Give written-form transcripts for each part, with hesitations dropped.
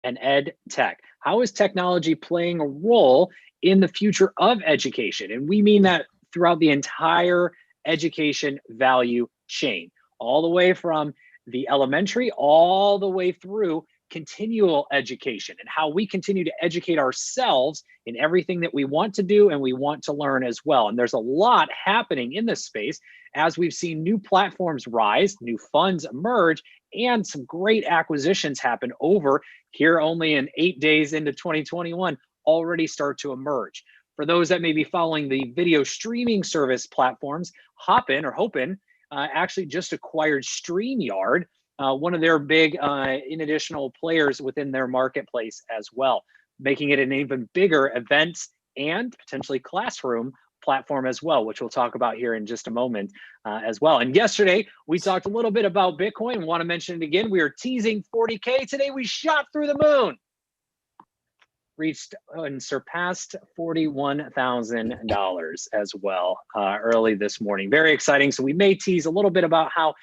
and ed tech. How is technology playing a role in the future of education? And we mean that throughout the entire education value chain, all the way from the elementary all the way through continual education, and how we continue to educate ourselves in everything that we want to do and we want to learn as well. And there's a lot happening in this space as we've seen new platforms rise, new funds emerge, and some great acquisitions happen over here only in 8 days into 2021 already start to emerge. For those that may be following the video streaming service platforms, Hopin actually just acquired StreamYard, one of their big in additional players within their marketplace as well, making it an even bigger events and potentially classroom platform as well, which we'll talk about here in just a moment as well. And yesterday, we talked a little bit about Bitcoin. Want to mention it again. We are teasing 40K. Today, we shot through the moon, reached and surpassed $41,000 as well early this morning. Very exciting. So we may tease a little bit about how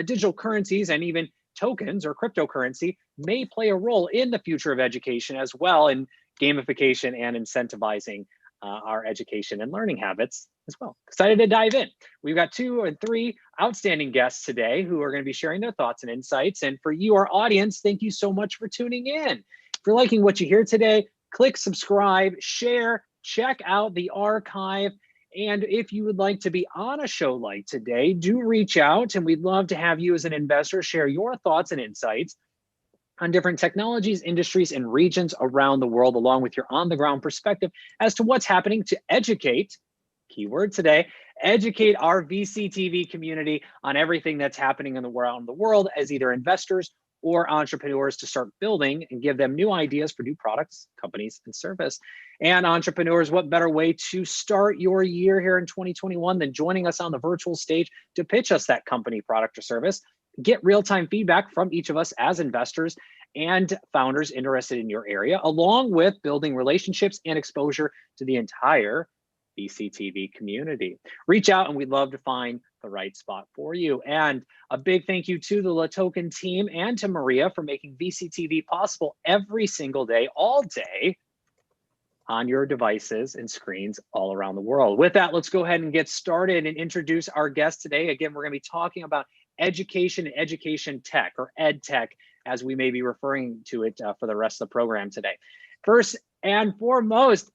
digital currencies and even tokens or cryptocurrency may play a role in the future of education as well, in gamification and incentivizing our education and learning habits as well. Excited to dive in. We've got 2 or 3 outstanding guests today who are going to be sharing their thoughts and insights. And for you, our audience, thank you so much for tuning in. If you're liking what you hear today, click subscribe, share, check out the archive. And if you would like to be on a show like today, do reach out, and we'd love to have you as an investor share your thoughts and insights on different technologies, industries, and regions around the world, along with your on-the-ground perspective as to what's happening to educate, keyword today, educate our VCTV community on everything that's happening around the world as either investors or entrepreneurs to start building and give them new ideas for new products, companies, and service. And entrepreneurs, what better way to start your year here in 2021 than joining us on the virtual stage to pitch us that company, product, or service, get real-time feedback from each of us as investors and founders interested in your area, along with building relationships and exposure to the entire VCTV community. Reach out and we'd love to find the right spot for you. And a big thank you to the LaToken team and to Maria for making VCTV possible every single day, all day, on your devices and screens all around the world. With that, let's go ahead and get started and introduce our guest today. Again, we're going to be talking about education and education tech, or ed tech, as we may be referring to it for the rest of the program today. First and foremost,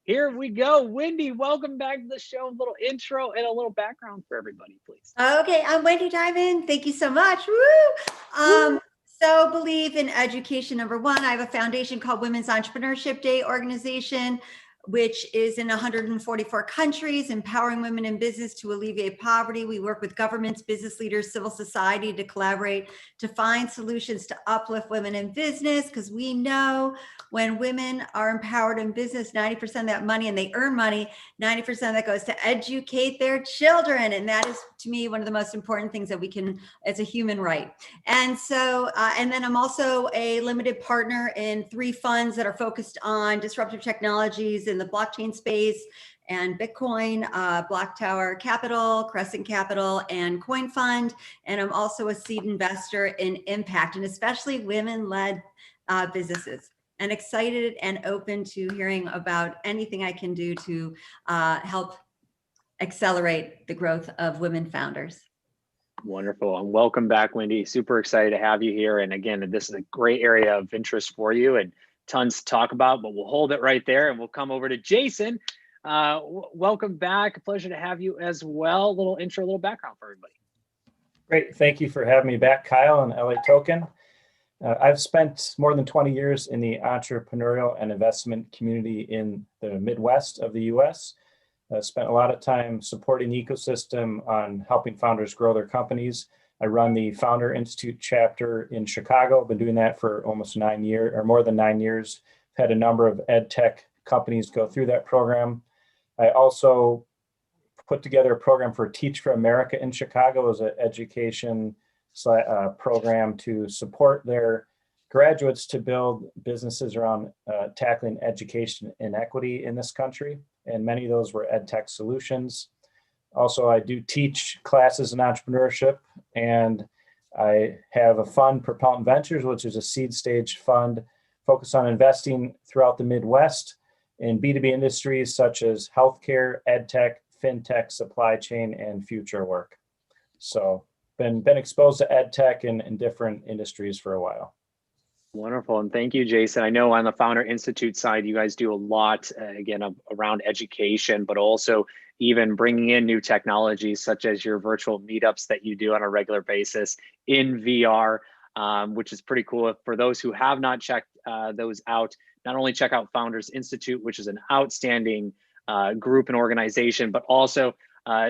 here we go. Wendy, welcome back to the show. A little intro and a little background for everybody, please. Okay, I'm Wendy Diamond. Thank you so much. Woo! So believe in education. Number one, I have a foundation called Women's Entrepreneurship Day organization, which is in 144 countries, empowering women in business to alleviate poverty. We work with governments, business leaders, civil society to collaborate to find solutions to uplift women in business, because we know when women are empowered in business, 90% of that money, and they earn money, 90% of that goes to educate their children. And that is, to me, one of the most important things that we can, as a human right. And so, and then I'm also a limited partner in 3 funds that are focused on disruptive technologies in the blockchain space and Bitcoin, Block Tower Capital, Crescent Capital, and Coin Fund. And I'm also a seed investor in impact, and especially women-led businesses. And excited and open to hearing about anything I can do to help accelerate the growth of women founders. Wonderful. And welcome back, Wendy. Super excited to have you here. And again, this is a great area of interest for you and tons to talk about, but we'll hold it right there and we'll come over to Jason. Welcome back. Pleasure to have you as well. A little intro, a little background for everybody. Great. Thank you for having me back, Kyle and LA Token. I've spent more than 20 years in the entrepreneurial and investment community in the Midwest of the US. Spent a lot of time supporting the ecosystem on helping founders grow their companies. I run the Founder Institute chapter in Chicago. I've been doing that for almost 9 years, or more than 9 years. Had a number of ed tech companies go through that program. I also put together a program for Teach for America in Chicago as an education program to support their graduates to build businesses around tackling education inequity in this country. And many of those were ed tech solutions. Also, I do teach classes in entrepreneurship, and I have a fund, Propellant Ventures, which is a seed stage fund focus on investing throughout the Midwest in B2B industries such as healthcare, ed tech, fintech, supply chain, and future work. So been exposed to ed tech in different industries for a while. Wonderful. And thank you, Jason. I know on the Founder Institute side, you guys do a lot, again, around education, but also even bringing in new technologies such as your virtual meetups that you do on a regular basis in VR, which is pretty cool. For those who have not checked those out, not only check out Founders Institute, which is an outstanding group and organization, but also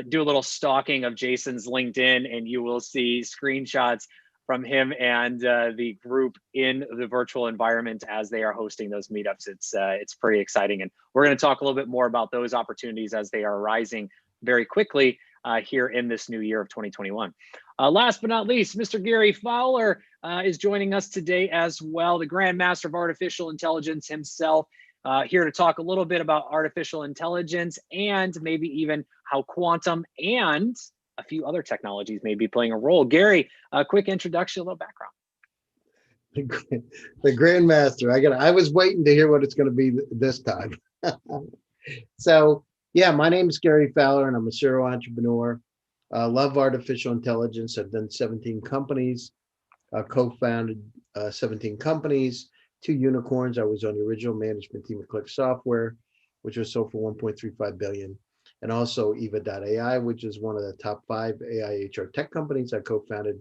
do a little stalking of Jason's LinkedIn, and you will see screenshots from him and the group in the virtual environment as they are hosting those meetups. It's pretty exciting. And we're going to talk a little bit more about those opportunities as they are arising very quickly here in this new year of 2021. Last but not least, Mr. Gary Fowler is joining us today as well, the Grand Master of Artificial Intelligence himself, here to talk a little bit about artificial intelligence and maybe even how quantum and a few other technologies may be playing a role. Gary, a quick introduction, a little background. The Grandmaster. I was waiting to hear what it's going to be this time. So, yeah, my name is Gary Fowler, and I'm a serial entrepreneur. Love artificial intelligence. I've done 17 companies, co-founded 17 companies, 2 unicorns. I was on the original management team of Click Software, which was sold for $1.35 billion. And also Eva.ai, which is one of the top 5 AI HR tech companies I co-founded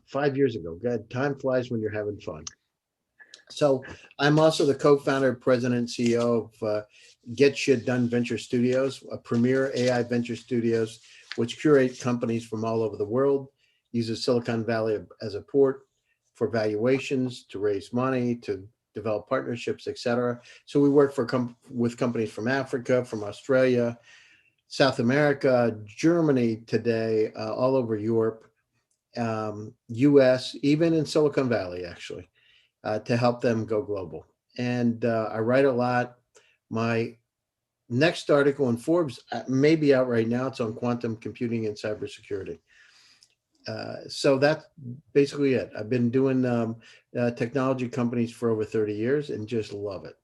5 years ago. God, time flies when you're having fun. So I'm also the co-founder, president, and CEO of Get Shit Done Venture Studios, a premier AI venture studios, which curate companies from all over the world, uses Silicon Valley as a port for valuations, to raise money, to develop partnerships, et cetera. So we work with companies from Africa, from Australia, South America, Germany today, all over Europe, US, even in Silicon Valley, actually, to help them go global. And I write a lot. My next article in Forbes may be out right now. It's on quantum computing and cybersecurity. So that's basically it. I've been doing technology companies for over 30 years and just love it.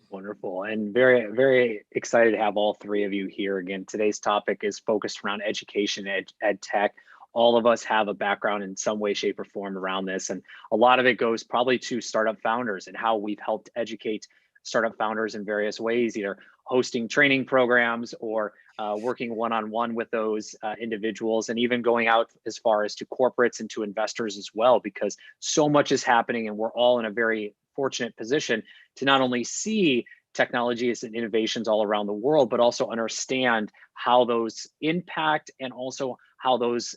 Wonderful. And very, very excited to have all three of you here. Again, today's topic is focused around education, ed tech. All of us have a background in some way, shape, or form around this. And a lot of it goes probably to startup founders and how we've helped educate startup founders in various ways, either hosting training programs or working one-on-one with those individuals, and even going out as far as to corporates and to investors as well, because so much is happening and we're all in a very fortunate position to not only see technologies and innovations all around the world, but also understand how those impact and also how those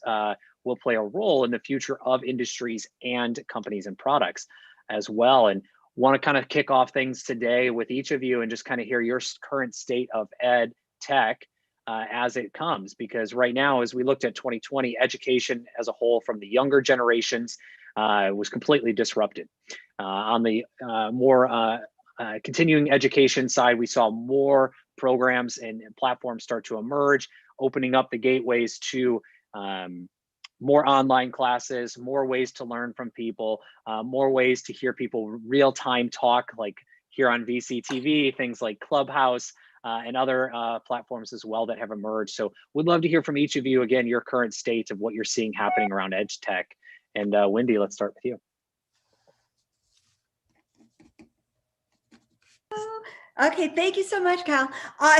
will play a role in the future of industries and companies and products as well. And want to kind of kick off things today with each of you and just kind of hear your current state of ed tech as it comes, because right now, as we looked at 2020, education as a whole from the younger generations was completely disrupted. On the more continuing education side, we saw more programs and platforms start to emerge, opening up the gateways to more online classes, more ways to learn from people, more ways to hear people real-time talk, like here on VCTV, things like Clubhouse, and other platforms as well that have emerged. So we'd love to hear from each of you, again, your current state of what you're seeing happening around edge tech. And Wendy, let's start with you. Okay, thank you so much, Kyle.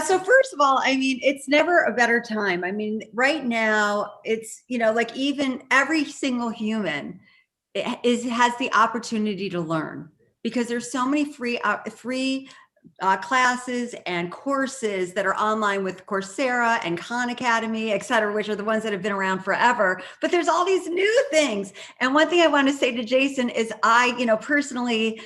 So first of all, I mean, it's never a better time. I mean, right now, it's, you know, like even every single human has the opportunity to learn, because there's so many free classes and courses that are online with Coursera and Khan Academy, et cetera, which are the ones that have been around forever. But there's all these new things. And one thing I want to say to Jason is personally,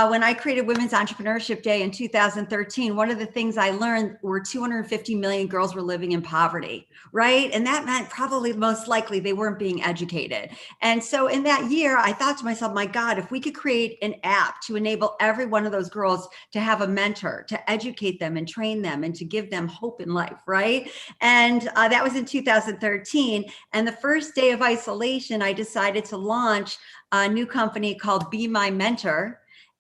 when I created Women's Entrepreneurship Day in 2013, one of the things I learned were 250 million girls were living in poverty, right? And that meant probably most likely they weren't being educated. And so in that year, I thought to myself, my God, if we could create an app to enable every one of those girls to have a mentor, to educate them and train them and to give them hope in life, right? And that was in 2013. And the first day of isolation, I decided to launch a new company called Be My Mentor.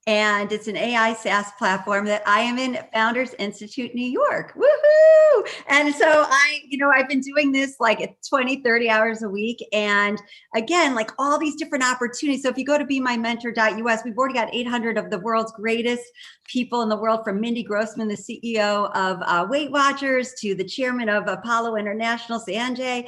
And it's an AI SaaS platform that I am in Founders Institute, New York. Woohoo! And so I've been doing this like 20, 30 hours a week. And again, like all these different opportunities. So if you go to bemymentor.us, we've already got 800 of the world's greatest people in the world, from Mindy Grossman, the CEO of Weight Watchers, to the chairman of Apollo International, Sanjay,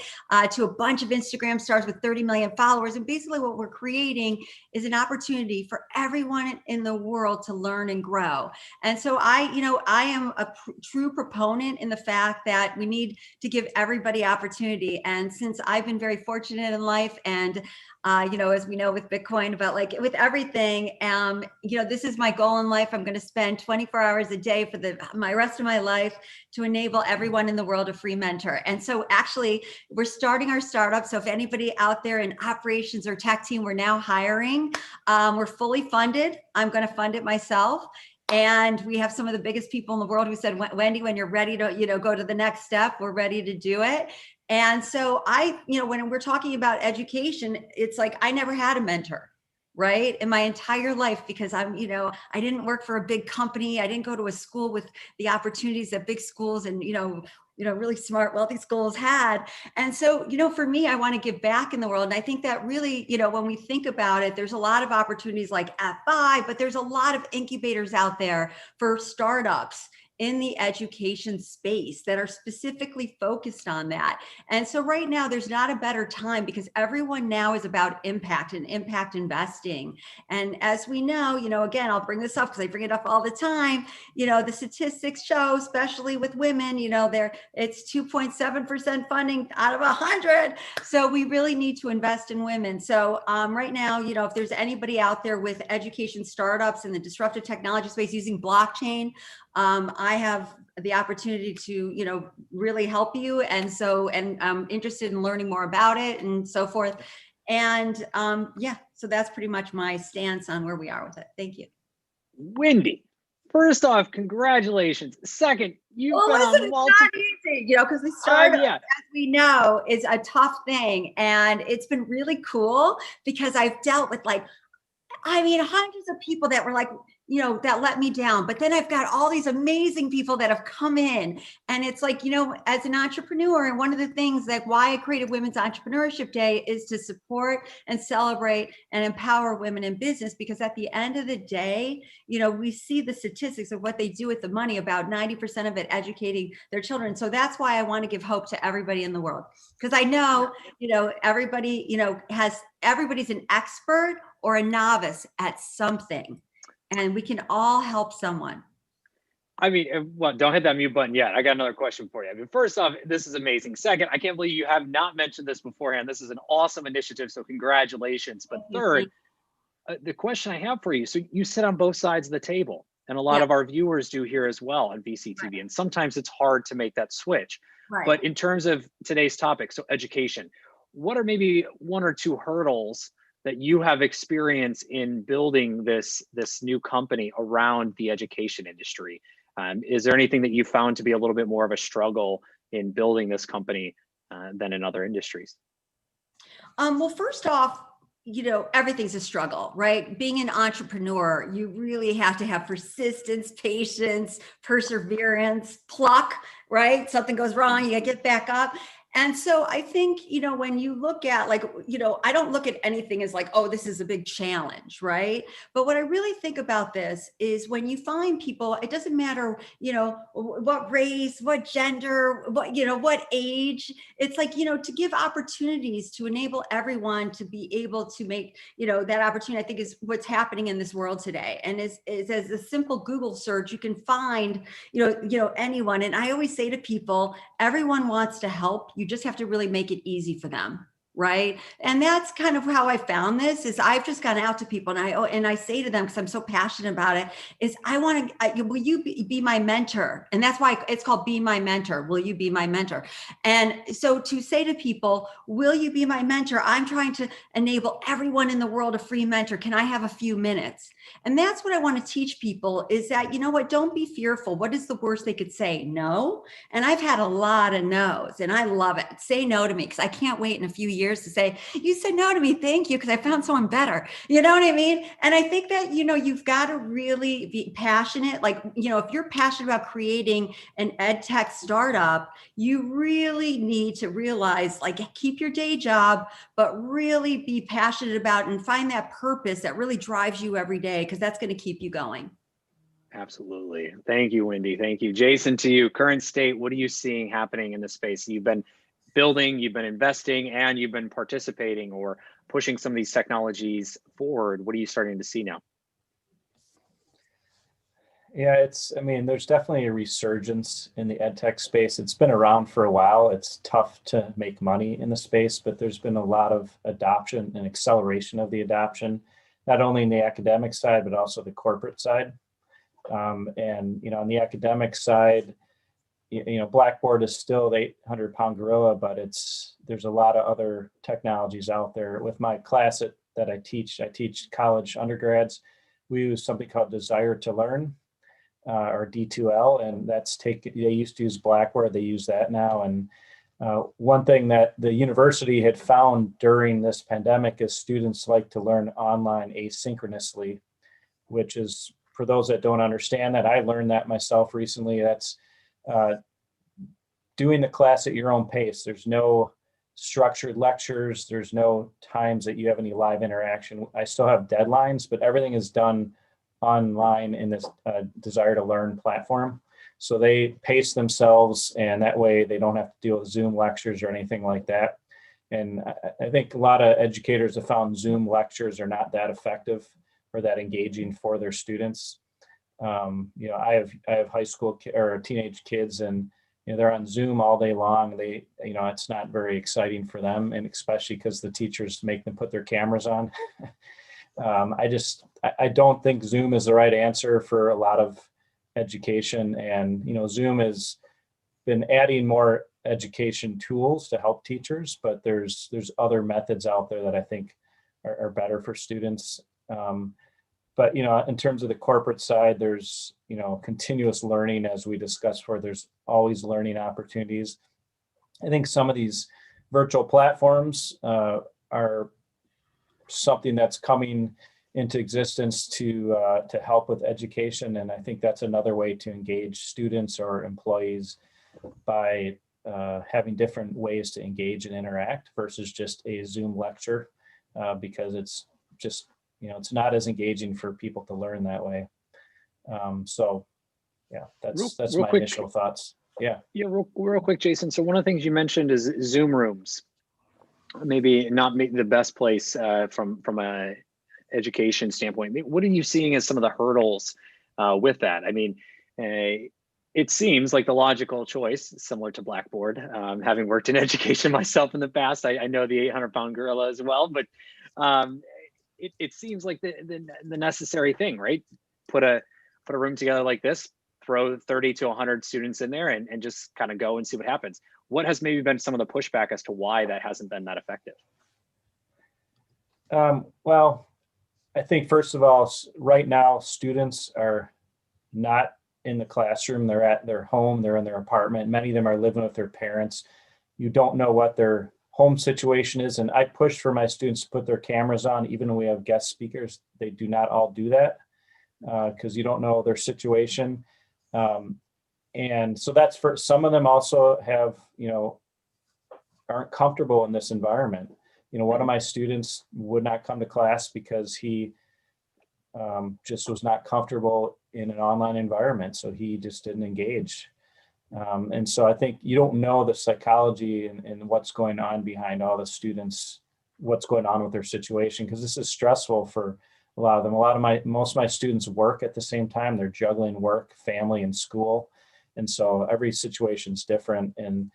to a bunch of Instagram stars with 30 million followers. And basically what we're creating is an opportunity for everyone in the world to learn and grow. And so I am a true proponent in the fact that we need to give everybody opportunity. And since I've been very fortunate in life, and as we know with Bitcoin, about like with everything, this is my goal in life. I'm going to spend 24 hours a day for my rest of my life to enable everyone in the world a free mentor. And so actually we're starting our startup. So if anybody out there in operations or tech team, we're now hiring. We're fully funded. I'm going to fund it myself. And we have some of the biggest people in the world who said, Wendy, when you're ready to, go to the next step, we're ready to do it. And so when we're talking about education, it's like, I never had a mentor, right? In my entire life, because I didn't work for a big company. I didn't go to a school with the opportunities that big schools and, really smart, wealthy schools had. And so, for me, I want to give back in the world. And I think that really, when we think about it, there's a lot of opportunities like FI, but there's a lot of incubators out there for startups in the education space that are specifically focused on that. And so right now there's not a better time, because everyone now is about impact and impact investing. And as we know, again, I'll bring this up because I bring it up all the time, the statistics show, especially with women, it's 2.7% funding out of 100. So we really need to invest in women. So right now, if there's anybody out there with education startups in the disruptive technology space using blockchain, I have the opportunity to, really help you. And I'm interested in learning more about it and so forth. And so that's pretty much my stance on where we are with it. Thank you. Wendy, first off, congratulations. Second, you've been on It's not easy, because the startup, as we know, is a tough thing. And it's been really cool because I've dealt with hundreds of people that were like, that let me down. But then I've got all these amazing people that have come in. And it's like, as an entrepreneur, and one of the things that why I created Women's Entrepreneurship Day is to support and celebrate and empower women in business. Because at the end of the day, we see the statistics of what they do with the money, about 90% of it educating their children. So that's why I want to give hope to everybody in the world. Because I know, everybody, everybody's an expert or a novice at something. And we can all help someone. Don't hit that mute button yet. I got another question for you. First off, this is amazing. Second, I can't believe you have not mentioned this beforehand. This is an awesome initiative, so congratulations. But third, the question I have for you, so you sit on both sides of the table, and a lot of our viewers do here as well on VCTV, and sometimes it's hard to make that switch. Right. But in terms of today's topic, so education, what are maybe one or two hurdles that you have experience in building this new company around the education industry? Is there anything that you found to be a little bit more of a struggle in building this company than in other industries? Well, first off, everything's a struggle, right? Being an entrepreneur, you really have to have persistence, patience, perseverance, pluck, right? Something goes wrong, you gotta get back up. And so I think, when you look at I don't look at anything as like, oh, this is a big challenge, right? But what I really think about this is when you find people, it doesn't matter, what race, what gender, what age, it's like, to give opportunities to enable everyone to be able to make, that opportunity, I think is what's happening in this world today. And is as a simple Google search, you can find, anyone. And I always say to people, everyone wants to help. You just have to really make it easy for them. Right. And that's kind of how I found this is I've just gone out to people and I say to them, because I'm so passionate about it, is I want to, will you be my mentor? And that's why it's called Be My Mentor. Will you be my mentor? And so to say to people, will you be my mentor? I'm trying to enable everyone in the world a free mentor. Can I have a few minutes? And that's what I want to teach people is that, don't be fearful. What is the worst they could say? No. And I've had a lot of no's and I love it. Say no to me because I can't wait in a few years years to say, you said no to me, thank you, because I found someone better. You know what I mean? And I think that, you've got to really be passionate. Like, if you're passionate about creating an ed tech startup, you really need to realize, like, keep your day job, but really be passionate about and find that purpose that really drives you every day, because that's going to keep you going. Absolutely. Thank you, Wendy. Thank you. Jason, to you, current state, what are you seeing happening in the space? You've been building, you've been investing, and you've been participating or pushing some of these technologies forward. What are you starting to see now? Yeah, there's definitely a resurgence in the ed tech space. It's been around for a while. It's tough to make money in the space, but there's been a lot of adoption and acceleration of the adoption, not only in the academic side, but also the corporate side. And on the academic side, Blackboard is still the 800-pound gorilla, but there's a lot of other technologies out there. With my class that I teach college undergrads. We use something called Desire to Learn, or D2L, and they used to use Blackboard, they use that now. And one thing that the university had found during this pandemic is students like to learn online asynchronously, which is, for those that don't understand that, I learned that myself recently. That's doing the class at your own pace. There's no structured lectures. There's no times that you have any live interaction. I still have deadlines, but everything is done online in this Desire to Learn platform. So they pace themselves, and that way they don't have to deal with Zoom lectures or anything like that. And I think a lot of educators have found Zoom lectures are not that effective or that engaging for their students. I have high school or teenage kids, and they're on Zoom all day long. It's not very exciting for them, and especially because the teachers make them put their cameras on. I don't think Zoom is the right answer for a lot of education. And, Zoom has been adding more education tools to help teachers, but there's other methods out there that I think are better for students. But, in terms of the corporate side, there's, continuous learning, as we discussed before. There's always learning opportunities. I think some of these virtual platforms are something that's coming into existence to help with education. And I think that's another way to engage students or employees by having different ways to engage and interact versus just a Zoom lecture, because it's just, it's not as engaging for people to learn that way. So yeah, that's real my quick, initial thoughts. Yeah. Yeah, real quick, Jason. So one of the things you mentioned is Zoom rooms. Maybe not the best place from a education standpoint. What are you seeing as some of the hurdles with that? I mean, it seems like the logical choice, similar to Blackboard. Having worked in education myself in the past, I know the 800-pound gorilla as well. But it seems like the necessary thing, right? Put a room together like this, throw 30 to 100 students in there, and just kind of go and see what happens. What has maybe been some of the pushback as to why that hasn't been that effective? Well, I think first of all, right now, students are not in the classroom. They're at their home, they're in their apartment. Many of them are living with their parents. You don't know what their home situation is. And I push for my students to put their cameras on, even when we have guest speakers. They do not all do that because you don't know their situation. And so that's for some of them. Also have, aren't comfortable in this environment. One of my students would not come to class because he just was not comfortable in an online environment. So he just didn't engage. And so I think you don't know the psychology and what's going on behind all the students, what's going on with their situation, because this is stressful for a lot of them. Most of my students work at the same time. They're juggling work, family, and school. And so every situation's different. And,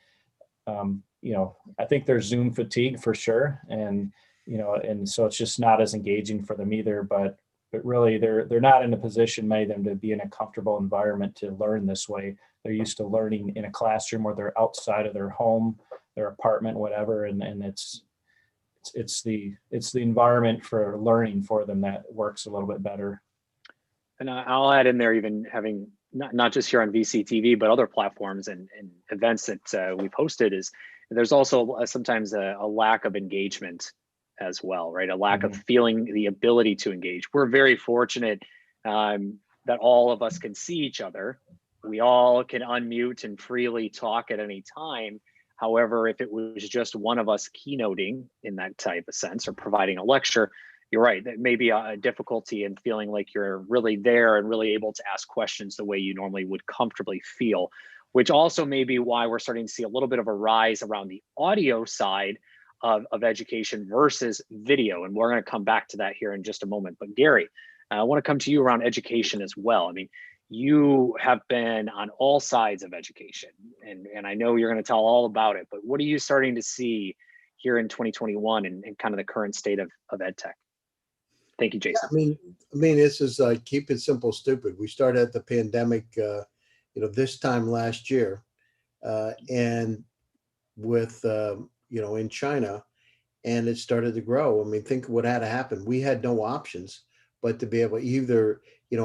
I think there's Zoom fatigue for sure. And, and so it's just not as engaging for them either, but really they're not in a position, many of them, to be in a comfortable environment to learn this way. They're used to learning in a classroom where they're outside of their home, their apartment, whatever. And it's the environment for learning for them that works a little bit better. And I'll add in there, even having not just here on VCTV, but other platforms and events that we've hosted, is there's also sometimes a lack of engagement as well, right? A lack of feeling the ability to engage. We're very fortunate that all of us can see each other. We all can unmute and freely talk at any time. However, if it was just one of us keynoting in that type of sense or providing a lecture, you're right, that may be a difficulty in feeling like you're really there and really able to ask questions the way you normally would comfortably feel, which also may be why we're starting to see a little bit of a rise around the audio side of education versus video. And we're going to come back to that here in just a moment. But Gary, I want to come to you around education as well. I mean, you have been on all sides of education, and I know you're going to tell all about it, but what are you starting to see here in 2021 and kind of the current state of ed tech? Thank you, Jason. Yeah, I mean, this is keep it simple, stupid. We started the pandemic, this time last year, and with, in China, and it started to grow. I mean, think of what had to happen. We had no options but to be able to either,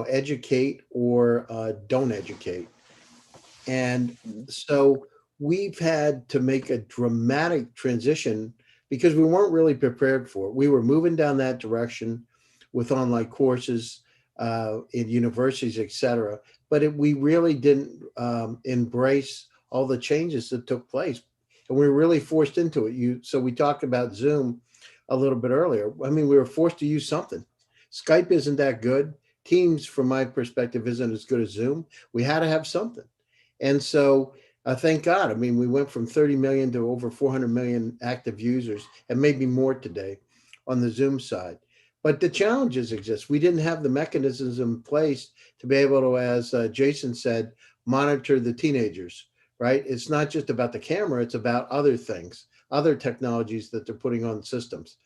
educate or don't educate. And so we've had to make a dramatic transition because we weren't really prepared for it. We were moving down that direction with online courses in universities, et cetera. But we really didn't embrace all the changes that took place. And we were really forced into it. So we talked about Zoom a little bit earlier. I mean, we were forced to use something. Skype isn't that good. Teams, from my perspective, isn't as good as Zoom. We had to have something. And so thank God. I mean, we went from 30 million to over 400 million active users, and maybe more today on the Zoom side. But the challenges exist. We didn't have the mechanisms in place to be able to, as Jason said, monitor the teenagers, right? It's not just about the camera, it's about other things, other technologies that they're putting on systems.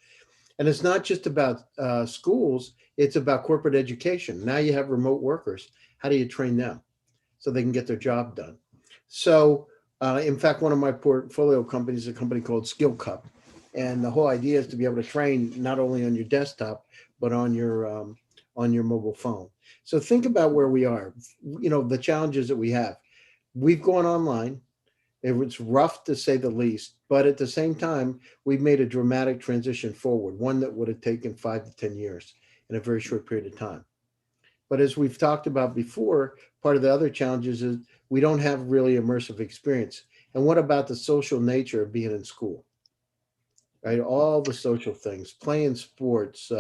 And it's not just about schools, it's about corporate education. Now you have remote workers. How do you train them so they can get their job done? So in fact, one of my portfolio companies is a company called Skill Cup. And the whole idea is to be able to train not only on your desktop, but on your mobile phone. So think about where we are, the challenges that we have. We've gone online. It was rough to say the least, but at the same time, we've made a dramatic transition forward, one that would have taken 5 to 10 years in a very short period of time. But as we've talked about before, part of the other challenges is we don't have really immersive experience. And what about the social nature of being in school, right? All the social things, playing sports,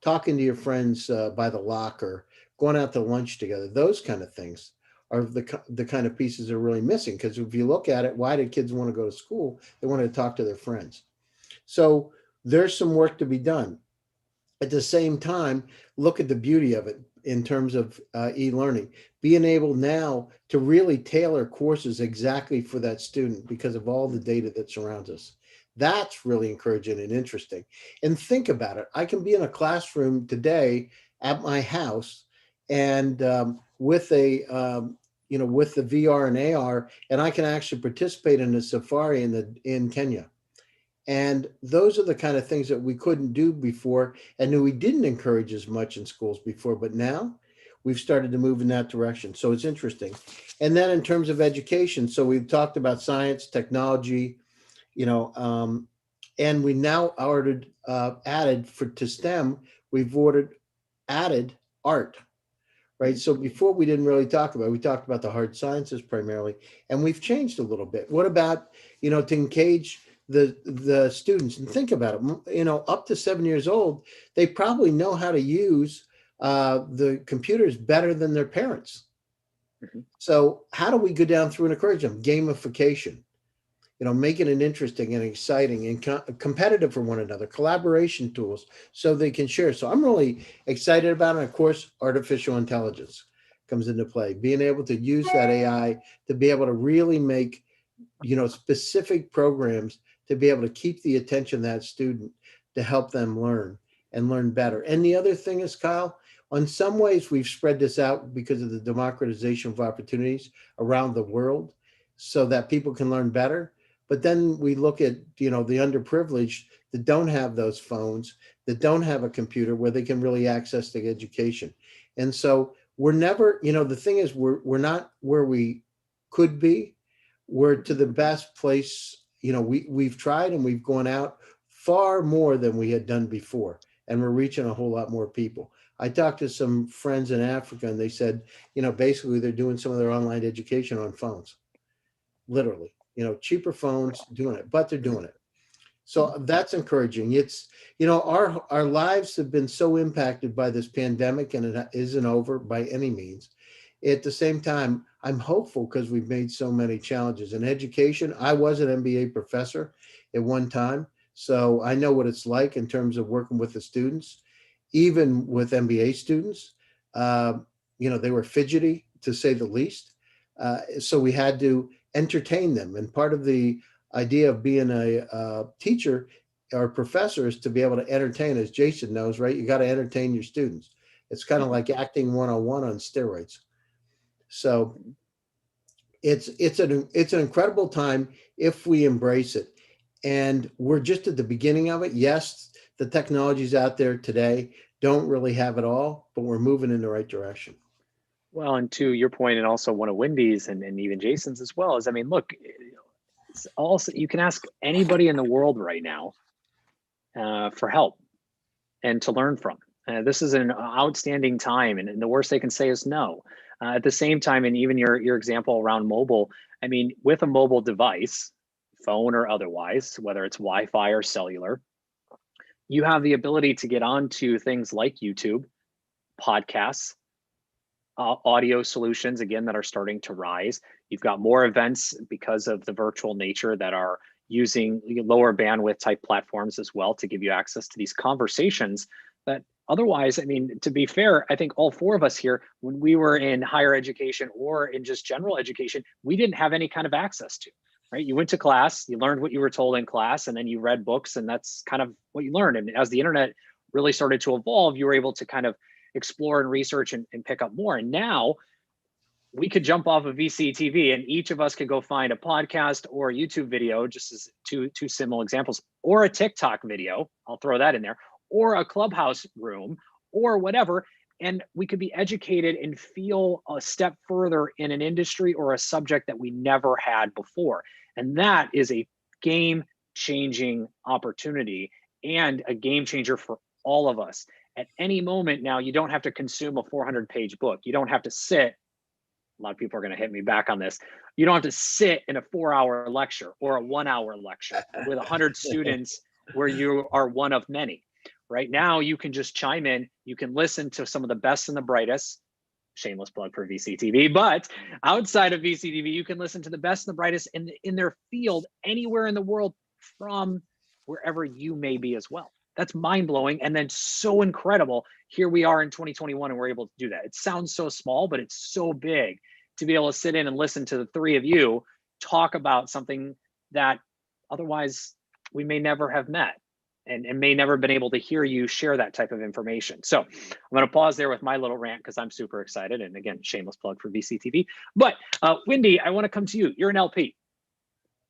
talking to your friends by the locker, going out to lunch together, those kind of things are the kind of pieces that are really missing. Because if you look at it, why do kids want to go to school? They want to talk to their friends. So there's some work to be done. At the same time, look at the beauty of it in terms of e-learning, being able now to really tailor courses exactly for that student because of all the data that surrounds us. That's really encouraging and interesting. And think about it. I can be in a classroom today at my house and with the VR and AR, and I can actually participate in a safari in Kenya. And those are the kind of things that we couldn't do before and we didn't encourage as much in schools before, but now we've started to move in that direction. So it's interesting. And then in terms of education, so we've talked about science, technology, and we now added to STEM, we've added art. Right. So before we didn't really talk about it. We talked about the hard sciences primarily, and we've changed a little bit. What about, to engage the students and think about it, up to 7 years old, they probably know how to use the computers better than their parents. Mm-hmm. So how do we go down through and encourage them? Gamification, making it interesting and exciting and competitive for one another, collaboration tools so they can share. So I'm really excited about it. And of course, artificial intelligence comes into play, being able to use that AI to be able to really make, specific programs to be able to keep the attention of that student to help them learn and learn better. And the other thing is, Kyle, in some ways we've spread this out because of the democratization of opportunities around the world so that people can learn better. But then we look at, the underprivileged that don't have those phones, that don't have a computer where they can really access the education. And so we're never, the thing is we're not where we could be. We're to the best place we've tried and we've gone out far more than we had done before, and we're reaching a whole lot more people. I talked to some friends in Africa, and they said, basically they're doing some of their online education on phones, literally, cheaper phones doing it, but they're doing it. So that's encouraging. It's, our lives have been so impacted by this pandemic, and it isn't over by any means. At the same time, I'm hopeful because we've made so many challenges in education. I was an MBA professor at one time, so I know what it's like in terms of working with the students, even with MBA students. They were fidgety, to say the least. So we had to entertain them. And part of the idea of being a teacher or professor is to be able to entertain, as Jason knows, right? You got to entertain your students. It's kind of like acting 101 on steroids. So it's an incredible time if we embrace it. And we're just at the beginning of it. Yes, the technologies out there today don't really have it all, but we're moving in the right direction. Well, and to your point, and also one of Wendy's and even Jason's as well, is, look, it's also, you can ask anybody in the world right now for help and to learn from. This is an outstanding time, and the worst they can say is no. At the same time, and even your example around mobile, with a mobile device, phone or otherwise, whether it's Wi-Fi or cellular, you have the ability to get onto things like YouTube, podcasts, audio solutions, again, that are starting to rise. You've got more events because of the virtual nature that are using lower bandwidth type platforms as well to give you access to these conversations that otherwise, to be fair, I think all four of us here, when we were in higher education or in just general education, we didn't have any kind of access to, right? You went to class, you learned what you were told in class, and then you read books, and that's kind of what you learned. And as the internet really started to evolve, you were able to kind of explore and research and pick up more. And now we could jump off of VCTV, and each of us could go find a podcast or a YouTube video, just as two similar examples, or a TikTok video, I'll throw that in there, or a Clubhouse room, or whatever. And we could be educated and feel a step further in an industry or a subject that we never had before. And that is a game-changing opportunity and a game changer for all of us. At any moment now, you don't have to consume a 400-page book. You don't have to sit. A lot of people are going to hit me back on this. You don't have to sit in a 4-hour lecture or a 1-hour lecture with 100 students where you are one of many. Right now, you can just chime in. You can listen to some of the best and the brightest. Shameless plug for VCTV, but outside of VCTV, you can listen to the best and the brightest in their field anywhere in the world from wherever you may be as well. That's mind-blowing and then so incredible. Here we are in 2021 and we're able to do that. It sounds so small, but it's so big to be able to sit in and listen to the three of you talk about something that otherwise we may never have met and may never been able to hear you share that type of information. So I'm going to pause there with my little rant because I'm super excited. And again, shameless plug for VCTV. But Wendy, I want to come to you. You're an LP.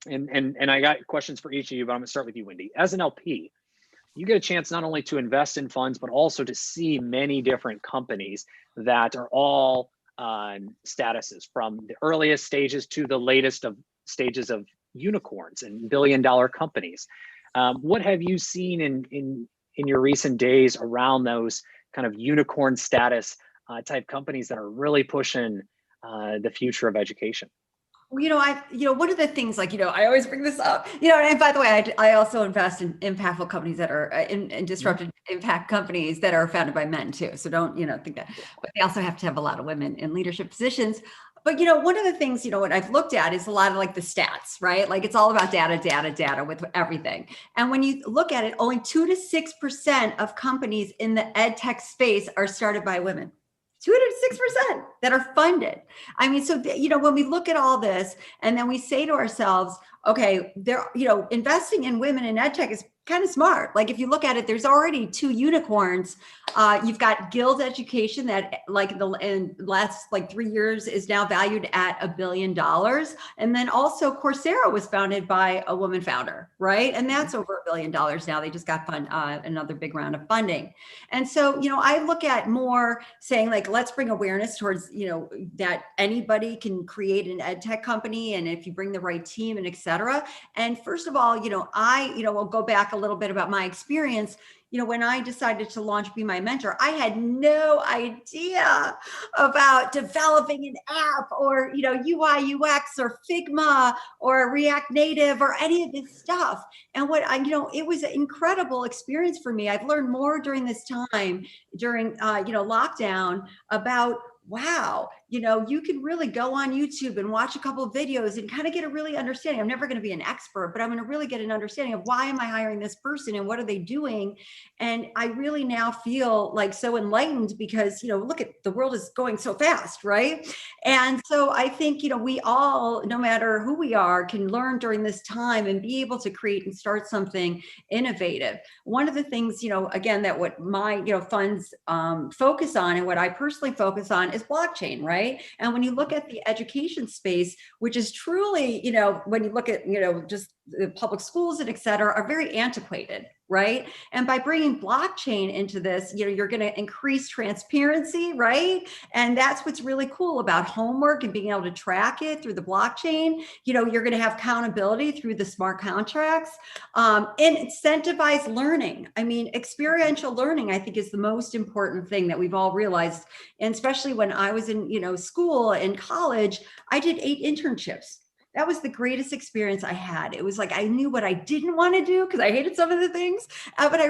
And I got questions for each of you, but I'm going to start with you, Wendy. As an LP, you get a chance not only to invest in funds, but also to see many different companies that are all statuses, from the earliest stages to the latest of stages of unicorns and billion-dollar companies. What have you seen in your recent days around those kind of unicorn status type companies that are really pushing the future of education? Well, one of the things, I always bring this up, and by the way, I also invest in impactful companies that are in disruptive impact companies that are founded by men too. So don't, think that, but they also have to have a lot of women in leadership positions. But, one of the things, what I've looked at is a lot of the stats, right? It's all about data with everything. And when you look at it, only 2 to 6% of companies in the ed tech space are started by women. 2 to 6% that are funded. So, when we look at all this and then we say to ourselves, okay, investing in women in ed tech is kind of smart. Like if you look at it, there's already 2 unicorns. You've got Guild Education that like in the last like 3 years is now valued at $1 billion. And then also Coursera was founded by a woman founder, right? And that's over $1 billion now. They just got another big round of funding. And so, I look at more saying like, let's bring awareness towards, that anybody can create an ed tech company. And if you bring the right team and et cetera. And first of all, I will go back a little bit about my experience. When I decided to launch Be My Mentor, I had no idea about developing an app or, UI, UX or Figma or React Native or any of this stuff. And it was an incredible experience for me. I've learned more during this time, during, lockdown about wow, you can really go on YouTube and watch a couple of videos and kind of get a really understanding. I'm never going to be an expert, but I'm going to really get an understanding of why am I hiring this person and what are they doing? And I really now feel like so enlightened because, look at the world is going so fast, right? And so I think, we all, no matter who we are, can learn during this time and be able to create and start something innovative. One of the things, again, that what my, funds focus on and what I personally focus on is blockchain, right? And when you look at the education space, which is truly, when you look at, just the public schools and et cetera, are very antiquated, right? And by bringing blockchain into this, you're going to increase transparency, right? And that's what's really cool about homework and being able to track it through the blockchain. You're going to have accountability through the smart contracts, and incentivize learning. I mean, experiential learning, I think, is the most important thing that we've all realized. And especially when I was in, school and college, I did 8 internships. That was the greatest experience I had. It was like, I knew what I didn't want to do because I hated some of the things, but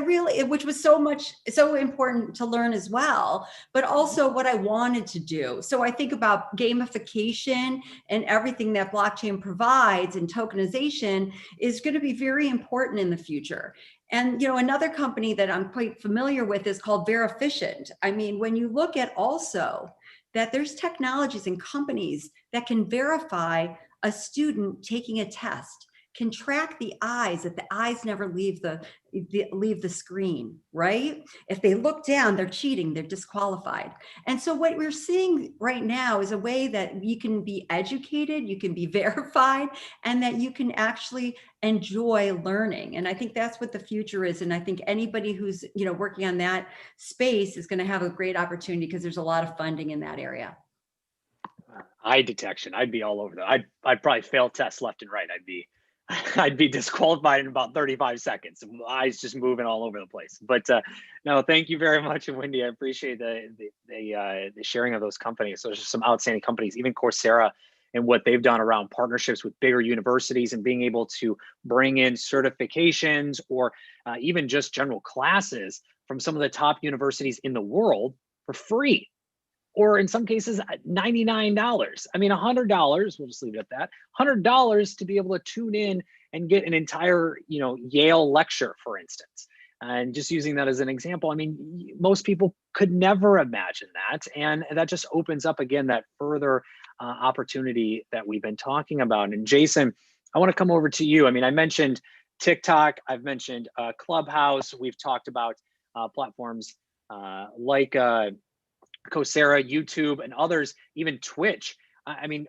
which was so important to learn as well, but also what I wanted to do. So I think about gamification and everything that blockchain provides and tokenization is going to be very important in the future. And, another company that I'm quite familiar with is called Verificient. I mean, when you look at also that there's technologies and companies that can verify a student taking a test, can track the eyes, that the eyes never leave the screen, right? If they look down, they're cheating, they're disqualified. And so what we're seeing right now is a way that you can be educated, you can be verified, and that you can actually enjoy learning. And I think that's what the future is. And I think anybody who's, working on that space is going to have a great opportunity because there's a lot of funding in that area. Eye detection, I'd be all over that. I'd probably fail tests left and right. I'd be disqualified in about 35 seconds. Eyes just moving all over the place. But no, thank you very much, and Wendy, I appreciate the sharing of those companies. So there's some outstanding companies, even Coursera and what they've done around partnerships with bigger universities and being able to bring in certifications or even just general classes from some of the top universities in the world for free. Or in some cases, $99. I mean, $100, we'll just leave it at that, $100 to be able to tune in and get an entire, Yale lecture, for instance. And just using that as an example, I mean, most people could never imagine that. And that just opens up, again, that further opportunity that we've been talking about. And Jason, I want to come over to you. I mean, I mentioned TikTok, I've mentioned Clubhouse. We've talked about platforms like Coursera, YouTube, and others, even Twitch. I mean,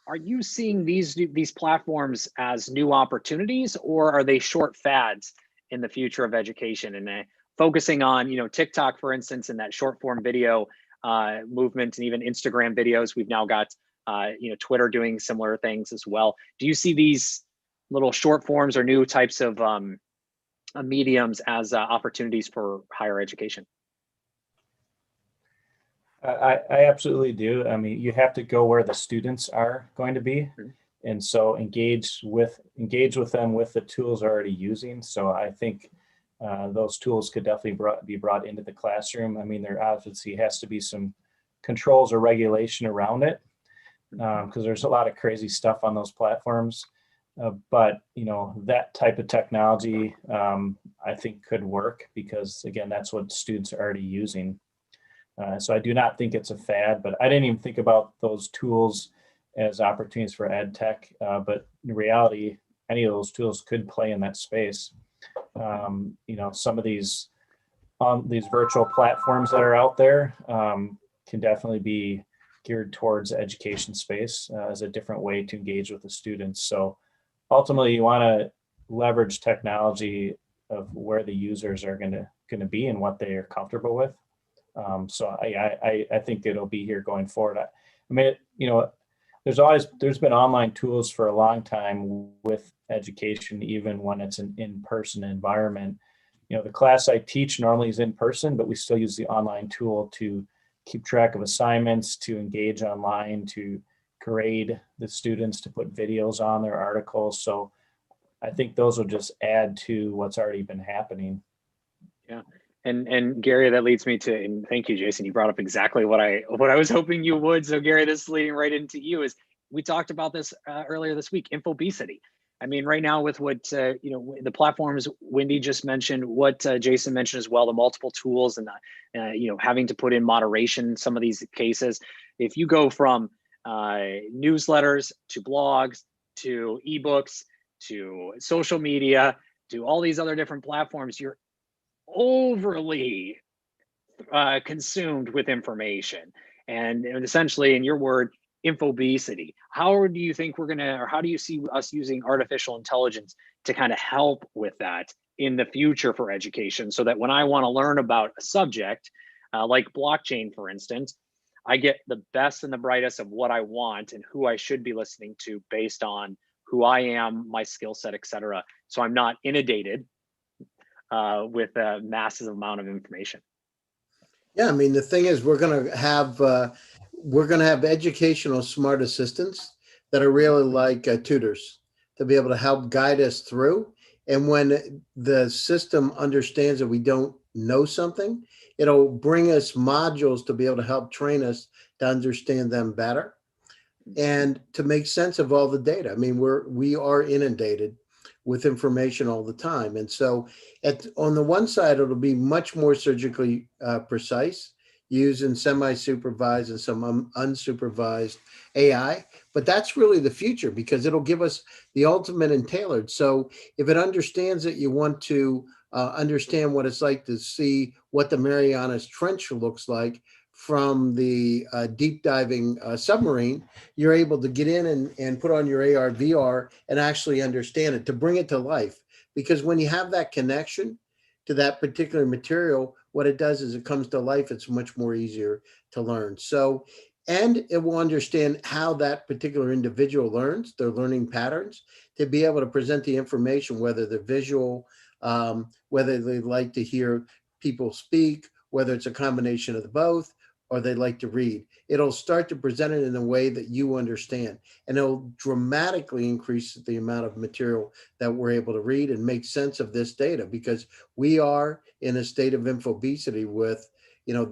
are you seeing these platforms as new opportunities, or are they short fads in the future of education? And focusing on, TikTok, for instance, and that short form video movement, and even Instagram videos. We've now got, Twitter doing similar things as well. Do you see these little short forms or new types of mediums as opportunities for higher education? I absolutely do. I mean, you have to go where the students are going to be. And so engage with them with the tools they're already using. So I think those tools could definitely be brought into the classroom. I mean, there obviously has to be some controls or regulation around it because there's a lot of crazy stuff on those platforms. But, that type of technology, I think could work because, again, that's what students are already using. So I do not think it's a fad, but I didn't even think about those tools as opportunities for ed tech. But in reality, any of those tools could play in that space. Some of these virtual platforms that are out there can definitely be geared towards the education space as a different way to engage with the students. So ultimately, you want to leverage technology of where the users are going to be and what they are comfortable with. So I think it'll be here going forward. I mean, there's been online tools for a long time with education, even when it's an in-person environment. The class I teach normally is in person, but we still use the online tool to keep track of assignments, to engage online, to grade the students, to put videos on their articles. So I think those will just add to what's already been happening. Yeah. And Gary, that leads me to, and thank you, Jason, you brought up exactly what I was hoping you would. So Gary, this is leading right into you. Is we talked about this earlier this week, infobesity. I mean, right now with what, the platforms Wendy just mentioned, what Jason mentioned as well, the multiple tools and, having to put in moderation in some of these cases. If you go from newsletters to blogs, to ebooks, to social media, to all these other different platforms, you're overly consumed with information. And essentially, in your word, infobesity. How do you think how do you see us using artificial intelligence to kind of help with that in the future for education, so that when I want to learn about a subject like blockchain, for instance, I get the best and the brightest of what I want and who I should be listening to based on who I am, my skill set, et cetera. So I'm not inundated with a massive amount of information. Yeah, I mean, the thing is, we're going to have educational smart assistants that are really like tutors to be able to help guide us through. And when the system understands that we don't know something, it'll bring us modules to be able to help train us to understand them better and to make sense of all the data. I mean, we are inundated with information all the time. And so on the one side, it'll be much more surgically precise, using semi-supervised and some unsupervised AI. But that's really the future, because it'll give us the ultimate and tailored. So if it understands that you want to understand what it's like to see what the Marianas Trench looks like from the deep diving submarine, you're able to get in and put on your AR, VR and actually understand it, to bring it to life. Because when you have that connection to that particular material, what it does is it comes to life. It's much more easier to learn. So, and it will understand how that particular individual learns, their learning patterns, to be able to present the information, whether they're visual, whether they like to hear people speak, whether it's a combination of the both, or they like to read. It'll start to present it in a way that you understand, and it'll dramatically increase the amount of material that we're able to read and make sense of this data, because we are in a state of infobesity with,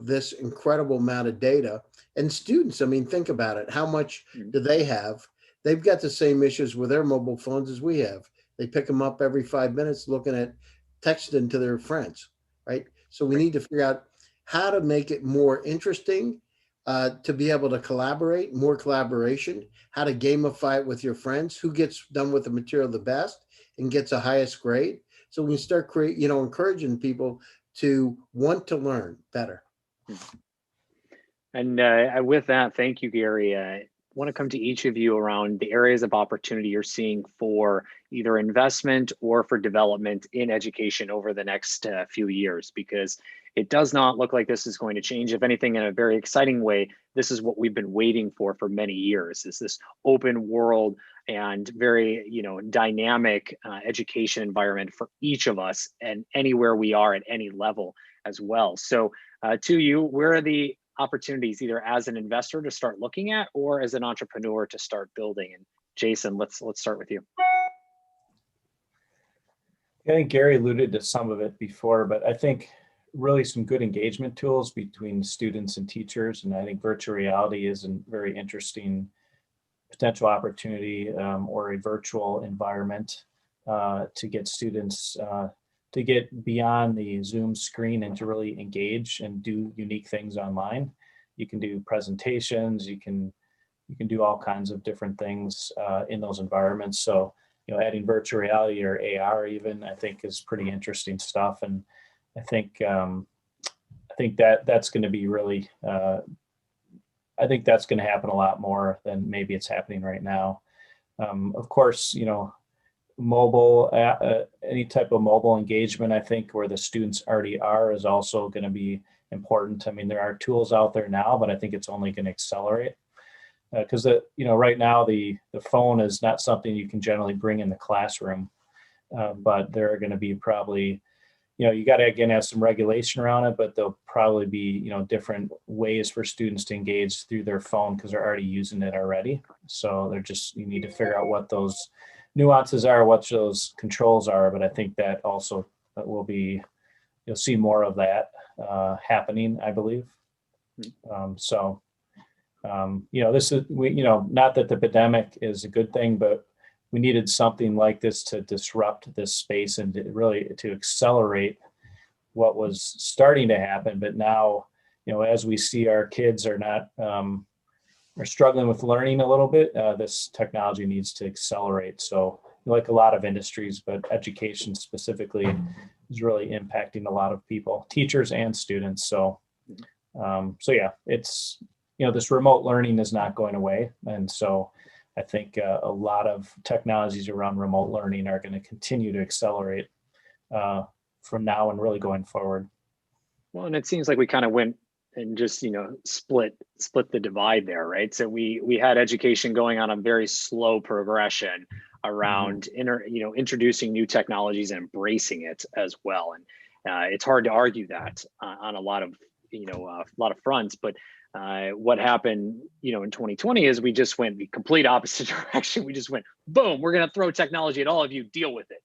this incredible amount of data. And students, I mean, think about it. How much do they have? They've got the same issues with their mobile phones as we have. They pick them up every 5 minutes looking at texting to their friends, right? So we need to figure out how to make it more interesting, to be able to collaborate, more collaboration, how to gamify it with your friends, who gets done with the material the best and gets the highest grade. So we can start encouraging people to want to learn better. And with that, thank you, Gary. I want to come to each of you around the areas of opportunity you're seeing for either investment or for development in education over the next few years, because it does not look like this is going to change. If anything, in a very exciting way, this is what we've been waiting for many years, is this open world and very, dynamic education environment for each of us, and anywhere we are at any level as well. So to you, where are the opportunities, either as an investor to start looking at, or as an entrepreneur to start building? And Jason, let's start with you. I think Gary alluded to some of it before, but I think really some good engagement tools between students and teachers. And I think virtual reality is a very interesting potential opportunity, or a virtual environment to get students to get beyond the Zoom screen and to really engage and do unique things online. You can do presentations, you can do all kinds of different things in those environments. So adding virtual reality or AR even, I think is pretty interesting stuff. And I think that's going to be really, I think that's going to happen a lot more than maybe it's happening right now. Of course, mobile, any type of mobile engagement, I think where the students already are is also going to be important. I mean, there are tools out there now, but I think it's only going to accelerate because right now the phone is not something you can generally bring in the classroom, but there are going to be probably, you got to again have some regulation around it, but there'll probably be different ways for students to engage through their phone because they're already using it already. So you need to figure out what those nuances are, what those controls are. But I think that also will be, you'll see more of that happening, I believe. This is, not that the pandemic is a good thing, but we needed something like this to disrupt this space and to accelerate what was starting to happen. But now, as we see our kids are struggling with learning a little bit, this technology needs to accelerate. So like a lot of industries, but education specifically is really impacting a lot of people, teachers and students. So yeah, it's, this remote learning is not going away. And so I think a lot of technologies around remote learning are going to continue to accelerate from now and really going forward. Well, and it seems like we kind of went and just, split the divide there, right? So we had education going on a very slow progression around introducing new technologies and embracing it as well. And it's hard to argue that on a lot of fronts, but what happened, in 2020 is we just went the complete opposite direction. We just went, boom, we're going to throw technology at all of you, deal with it.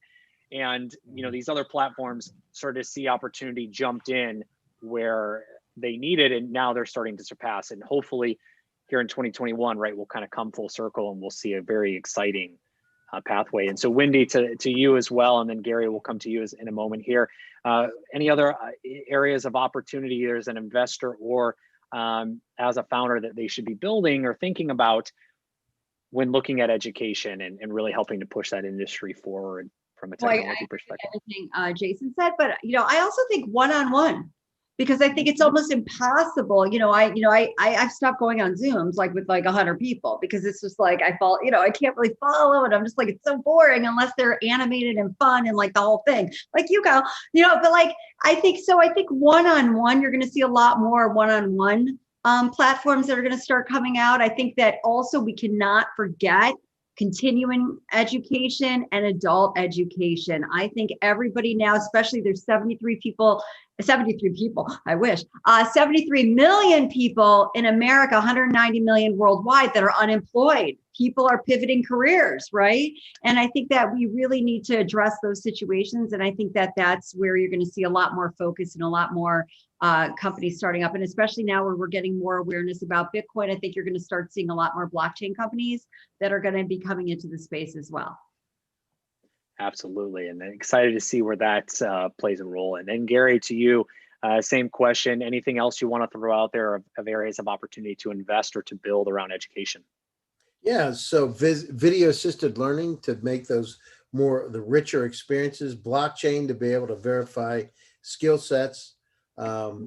And, these other platforms started to see opportunity jumped in where they needed, and now they're starting to surpass. And hopefully here in 2021, right, we'll kind of come full circle and we'll see a very exciting pathway. And so Wendy, to you as well, and then Gary will come to you in a moment here. Any other areas of opportunity either as an investor or as a founder that they should be building or thinking about when looking at education and really helping to push that industry forward from a technology perspective? Everything Jason said, but I also think one-on-one, because I think it's almost impossible. I've stopped going on Zooms with 100 people because it's just I I can't really follow it. I'm just it's so boring unless they're animated and fun and the whole thing, you go, but I think one-on-one, you're going to see a lot more one-on-one platforms that are going to start coming out. I think that also we cannot forget continuing education and adult education. I think everybody now, especially there's 73 million people in America, 190 million worldwide that are unemployed. People are pivoting careers, right? And I think that we really need to address those situations. And I think that that's where you're going to see a lot more focus and a lot more companies starting up. And especially now where we're getting more awareness about Bitcoin, I think you're going to start seeing a lot more blockchain companies that are going to be coming into the space as well. Absolutely. And excited to see where that plays a role. And then Gary, to you, same question. Anything else you want to throw out there of areas of opportunity to invest or to build around education? Yeah, so video assisted learning to make those the richer experiences, blockchain to be able to verify skill sets, AI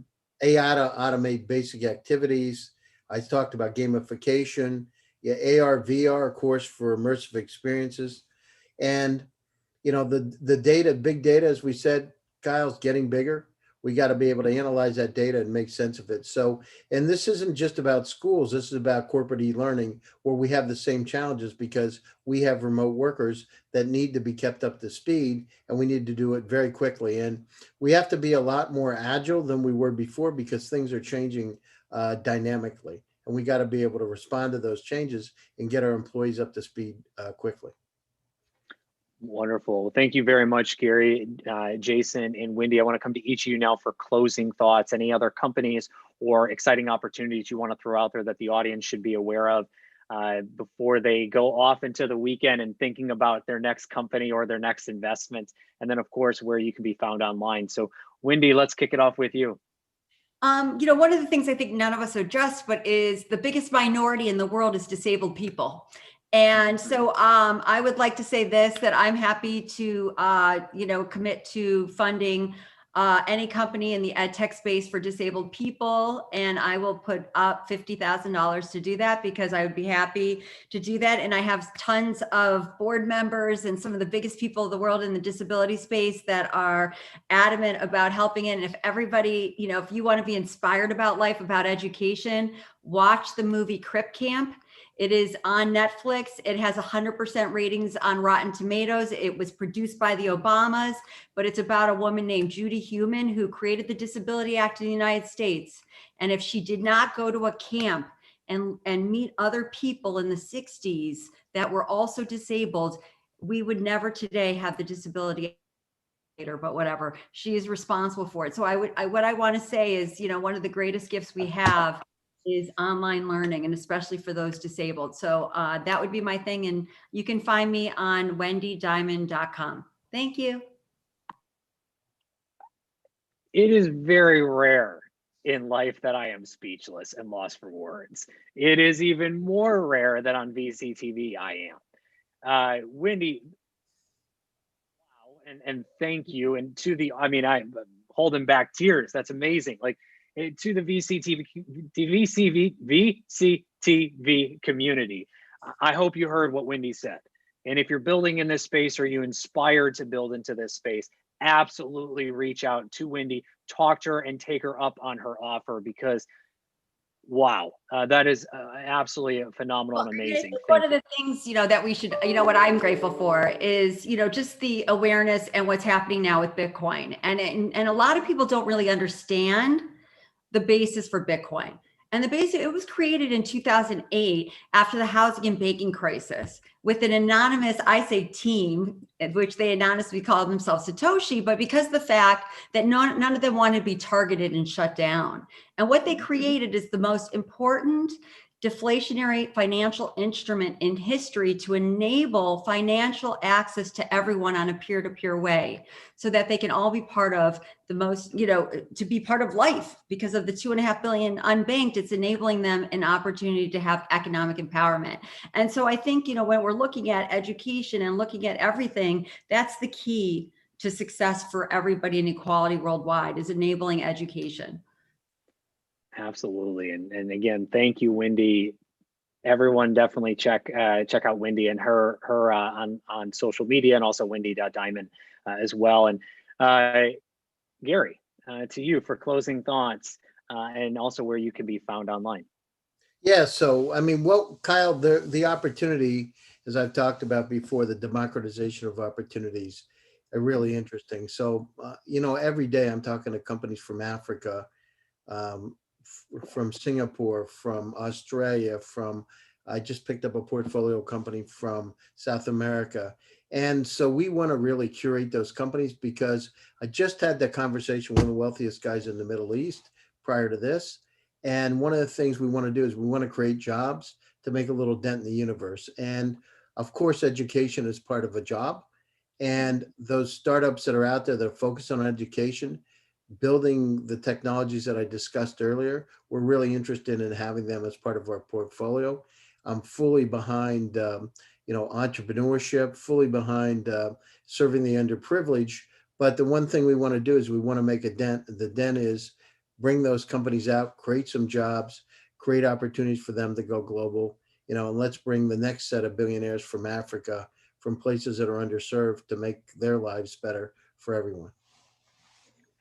to automate basic activities. I talked about gamification, AR, VR, of course, for immersive experiences. And, the data, big data, as we said, Kyle's getting bigger. We got to be able to analyze that data and make sense of it. So, and this isn't just about schools. This is about corporate e-learning, where we have the same challenges because we have remote workers that need to be kept up to speed, and we need to do it very quickly. And we have to be a lot more agile than we were before because things are changing dynamically. And we got to be able to respond to those changes and get our employees up to speed quickly. Wonderful. Thank you very much, Gary, Jason, and Wendy. I want to come to each of you now for closing thoughts. Any other companies or exciting opportunities you want to throw out there that the audience should be aware of before they go off into the weekend and thinking about their next company or their next investment? And then, of course, where you can be found online. So, Wendy, let's kick it off with you. One of the things I think none of us address, but is the biggest minority in the world is disabled people. And so I would like to say this, that I'm happy to, commit to funding any company in the ed tech space for disabled people. And I will put up $50,000 to do that, because I would be happy to do that. And I have tons of board members and some of the biggest people of the world in the disability space that are adamant about helping it. And if everybody, if you want to be inspired about life, about education, watch the movie Crip Camp. It is on Netflix. It has 100% ratings on Rotten Tomatoes. It was produced by the Obamas, but it's about a woman named Judy Heumann who created the Disability Act in the United States. And if she did not go to a camp and meet other people in the 60s that were also disabled, we would never today have the Disability Act, but whatever. She is responsible for it. So what I want to say is, one of the greatest gifts we have is online learning, and especially for those disabled. So that would be my thing. And you can find me on wendydiamond.com. Thank you. It is very rare in life that I am speechless and lost for words. It is even more rare that on VCTV I am. Wendy, wow, and thank you. And to the, I'm holding back tears. That's amazing. Like, to the VCTV community, I hope you heard what Wendy said. And if you're building in this space, or you inspired to build into this space, absolutely reach out to Wendy, talk to her, and take her up on her offer, because wow, that is absolutely phenomenal and amazing. One of the things, that we should, what I'm grateful for is, just the awareness and what's happening now with Bitcoin. And a lot of people don't really understand the basis for Bitcoin. And it was created in 2008 after the housing and banking crisis with an anonymous, I say team, which they anonymously called themselves Satoshi, but because of the fact that none of them wanted to be targeted and shut down. And what they created is the most important deflationary financial instrument in history to enable financial access to everyone on a peer-to-peer way, so that they can all be part of the most, to be part of life. Because of the 2.5 billion unbanked, it's enabling them an opportunity to have economic empowerment. And so I think, when we're looking at education and looking at everything, that's the key to success for everybody in equality worldwide, is enabling education. Absolutely. And again, thank you, Wendy. Everyone definitely check out Wendy and her on social media, and also wendy.diamond as well. And Gary, to you for closing thoughts, and also where you can be found online. Yeah, so Kyle, the opportunity, as I've talked about before, the democratization of opportunities are really interesting. So every day I'm talking to companies from Africa, from Singapore, from Australia, I just picked up a portfolio company from South America. And so we want to really curate those companies, because I just had that conversation with one of the wealthiest guys in the Middle East prior to this. And one of the things we want to do is we want to create jobs to make a little dent in the universe. And of course, education is part of a job. And those startups that are out there that are focused on education, building the technologies that I discussed earlier, we're really interested in having them as part of our portfolio. I'm fully behind, entrepreneurship, fully behind serving the underprivileged. But the one thing we want to do is we want to make a dent. The dent is bring those companies out, create some jobs, create opportunities for them to go global, and let's bring the next set of billionaires from Africa, from places that are underserved, to make their lives better for everyone.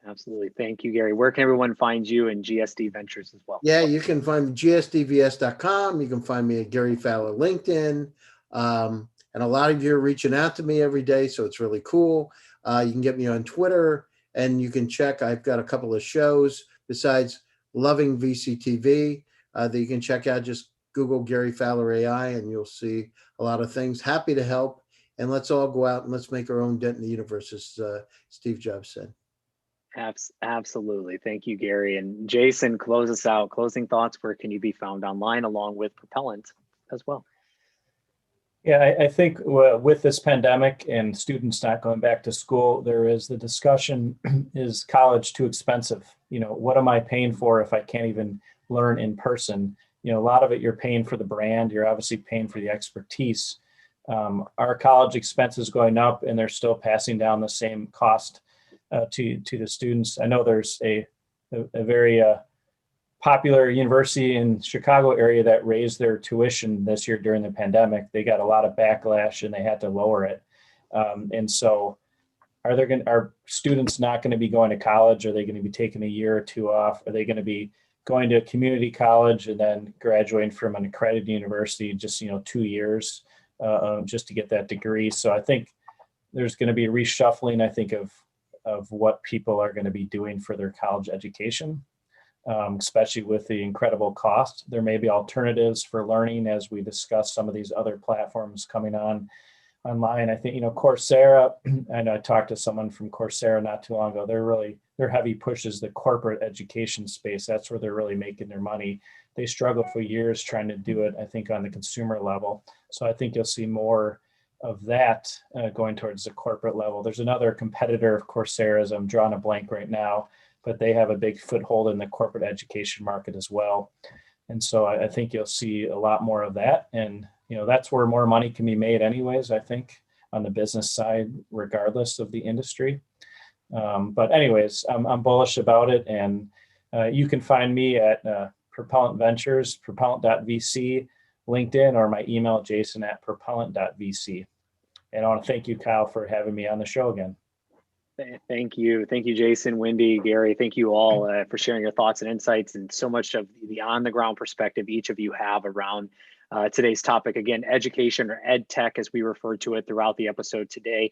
Absolutely. Thank you, Gary. Where can everyone find you and GSD Ventures as well? Yeah, you can find gsdvs.com. You can find me at Gary Fowler LinkedIn. And a lot of you are reaching out to me every day, so it's really cool. You can get me on Twitter, and you can check. I've got a couple of shows besides Loving VCTV that you can check out. Just Google Gary Fowler AI, and you'll see a lot of things. Happy to help. And let's all go out and let's make our own dent in the universe, as Steve Jobs said. Absolutely. Thank you, Gary. And Jason, close us out. Closing thoughts. Where can you be found online, along with Propellant as well? Yeah, I think with this pandemic and students not going back to school, there is the discussion, is college too expensive? What am I paying for if I can't even learn in person? a lot of it you're paying for the brand. You're obviously paying for the expertise. Our college expenses going up, and they're still passing down the same cost to the students. I know there's a very popular university in Chicago area that raised their tuition this year during the pandemic. They got a lot of backlash and they had to lower it. And so are students not going to be going to college? Are they going to be taking a year or two off? Are they going to be going to a community college and then graduating from an accredited university just 2 years just to get that degree? So I think there's going to be a reshuffling, I think, of what people are going to be doing for their college education. Especially with the incredible cost. There may be alternatives for learning as we discuss some of these other platforms coming online. I think, Coursera, and I talked to someone from Coursera not too long ago, their heavy push is the corporate education space. That's where they're really making their money. They struggled for years trying to do it, I think, on the consumer level. So I think you'll see more of that going towards the corporate level. There's another competitor of Coursera's, I'm drawing a blank right now, but they have a big foothold in the corporate education market as well. And so I think you'll see a lot more of that. And, that's where more money can be made anyways, I think, on the business side, regardless of the industry. But anyways, I'm bullish about it. And you can find me at Propellant Ventures, propellant.vc, LinkedIn, or my email, jason@propellant.vc. And I want to thank you, Kyle, for having me on the show again. Thank you. Thank you, Jason, Wendy, Gary. Thank you all for sharing your thoughts and insights and so much of the on-the-ground perspective each of you have around today's topic. Again, education, or ed tech, as we refer to it throughout the episode today.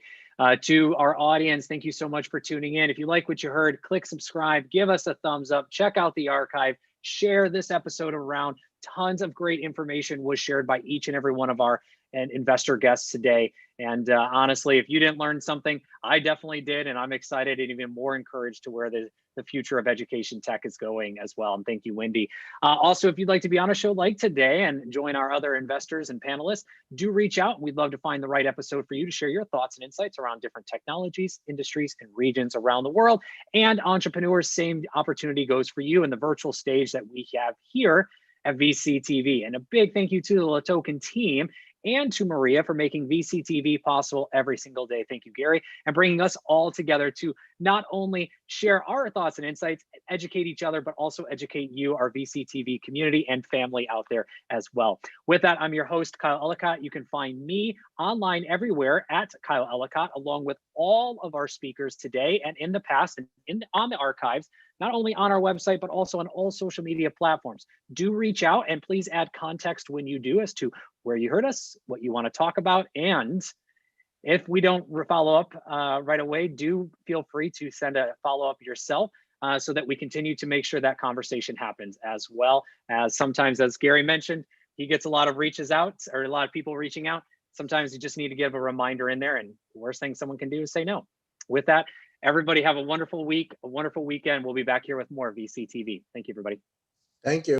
To our audience, thank you so much for tuning in. If you like what you heard, click subscribe, give us a thumbs up, check out the archive, share this episode around. Tons of great information was shared by each and every one of our investor guests today. And honestly, if you didn't learn something, I definitely did. And I'm excited and even more encouraged to where the future of education tech is going as well. And thank you, Wendy. Also, if you'd like to be on a show like today and join our other investors and panelists, do reach out. We'd love to find the right episode for you to share your thoughts and insights around different technologies, industries, and regions around the world. And entrepreneurs, same opportunity goes for you in the virtual stage that we have here at VCTV. And a big thank you to the LaToken team and to Maria for making VCTV possible every single day. Thank you, Gary, and bringing us all together to not only share our thoughts and insights, educate each other, but also educate you, our VCTV community and family out there as well. With that, I'm your host, Kyle Ellicott. You can find me online everywhere at Kyle Ellicott, along with all of our speakers today and in the past and on the archives, not only on our website, but also on all social media platforms. Do reach out and please add context when you do as to where you heard us, what you want to talk about. And if we don't follow up right away, do feel free to send a follow-up yourself so that we continue to make sure that conversation happens, as well as sometimes, as Gary mentioned, he gets a lot of reaches out, or a lot of people reaching out. Sometimes you just need to give a reminder in there, and the worst thing someone can do is say no. With that, everybody have a wonderful week, a wonderful weekend. We'll be back here with more VCTV. Thank you, everybody. Thank you.